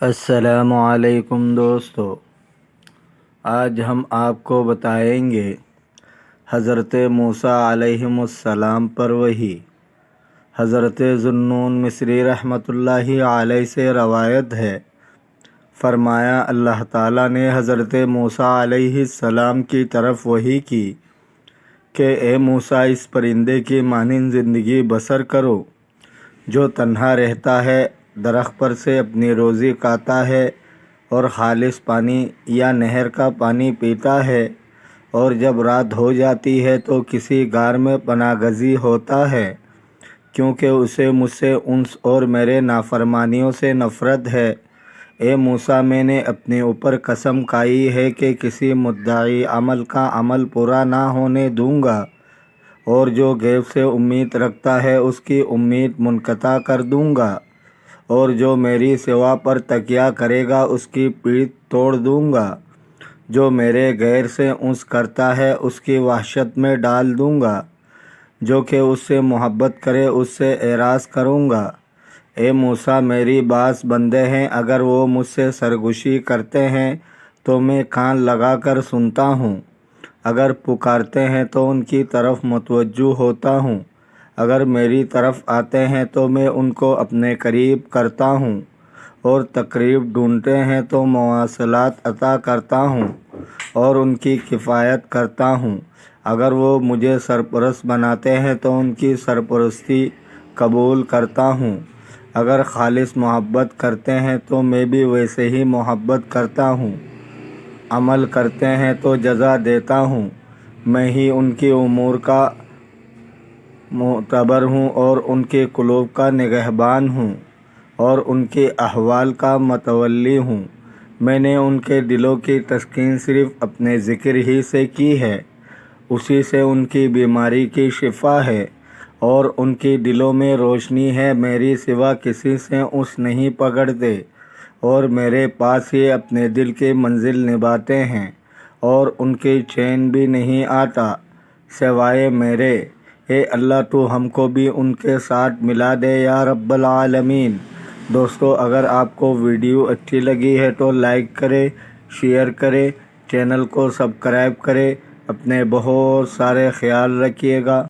السلام علیکم دوستو، آج ہم آپ کو بتائیں گے حضرت موسیٰ علیہ السلام پر وحی۔ حضرت ذو-النون مصری رحمۃ اللہ علیہ سے روایت ہے، فرمایا اللہ تعالیٰ نے حضرت موسیٰ علیہ السلام کی طرف وحی کی کہ اے موسیٰ، اس پرندے کی مانند زندگی بسر کرو جو تنہا رہتا ہے، درخت پر سے اپنی روزی کھاتا ہے اور خالص پانی یا نہر کا پانی پیتا ہے، اور جب رات ہو جاتی ہے تو کسی غار میں پناہ گزین ہوتا ہے، کیونکہ اسے مجھ سے انس اور میرے نافرمانیوں سے نفرت ہے۔ اے موسیٰ، میں نے اپنے اوپر قسم کھائی ہے کہ کسی مدعی عمل کا عمل پورا نہ ہونے دوں گا، اور جو غیب سے امید رکھتا ہے اس کی امید منقطع کر دوں گا، اور جو میری سوا پر تکیہ کرے گا اس کی پیٹھ توڑ دوں گا، جو میرے غیر سے انس کرتا ہے اس کی وحشت میں ڈال دوں گا، جو کہ اس سے محبت کرے اس سے اعراض کروں گا۔ اے موسیٰ، میری بعض بندے ہیں، اگر وہ مجھ سے سرگوشی کرتے ہیں تو میں کان لگا کر سنتا ہوں، اگر پکارتے ہیں تو ان کی طرف متوجہ ہوتا ہوں، اگر میری طرف آتے ہیں تو میں ان کو اپنے قریب کرتا ہوں، اور تقریب ڈھونڈتے ہیں تو مواصلات عطا کرتا ہوں اور ان کی کفایت کرتا ہوں، اگر وہ مجھے سرپرست بناتے ہیں تو ان کی سرپرستی قبول کرتا ہوں، اگر خالص محبت کرتے ہیں تو میں بھی ویسے ہی محبت کرتا ہوں، عمل کرتے ہیں تو جزا دیتا ہوں، میں ہی ان کے امور کا معتبر ہوں اور ان کے قلوب کا نگہبان ہوں اور ان کے احوال کا متولی ہوں۔ میں نے ان کے دلوں کی تسکین صرف اپنے ذکر ہی سے کی ہے، اسی سے ان کی بیماری کی شفا ہے اور ان کے دلوں میں روشنی ہے، میری سوا کسی سے انس نہیں پکڑتے اور میرے پاس ہی اپنے دل کی منزل نبھاتے ہیں اور ان کی چین بھی نہیں آتا سوائے میرے۔ اے اللہ، تو ہم کو بھی ان کے ساتھ ملا دے یا رب العالمین۔ دوستو، اگر آپ کو ویڈیو اچھی لگی ہے تو لائک کرے، شیئر کرے، چینل کو سبسکرائب کرے، اپنے بہت سارے خیال رکھیے گا۔